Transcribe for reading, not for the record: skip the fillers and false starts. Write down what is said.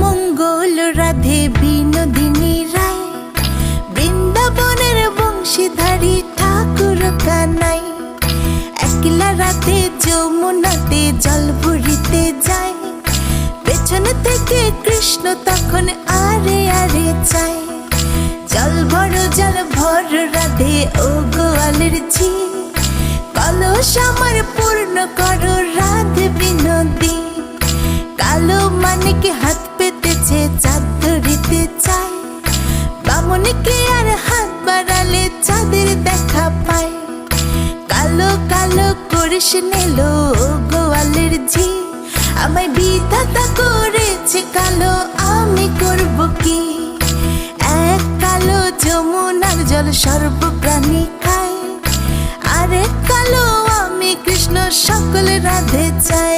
মঙ্গল রাধে বিনোদিনী রায়, বৃন্দাবনের বংশীধারী ঠাকুর কানাই। একলা রাতে যমুনাতে জল ভরিতে যায়, পেছন থেকে কৃষ্ণ তখন আরে আরে চায়। জল ভর রাধে ও গোয়ালের ঝি, কলস আমার পূর্ণ করো রাধে বিনোদী। কালো মানিকে হাত পেতেছে চাঁদ ধরিতে চায়, বামুনিকে আর হাত বাড়ালে চাঁদের দেখা পায়। কালো কালো করিস নিলো গোয়ালের ঝি, আমায় বিধাতা করেছে কালো, আমি করব কি? এক কালো যমুনার জল সর্বপ্রাণী খায়, আরেক কালো আমি কৃষ্ণ সকল রাধে চাই।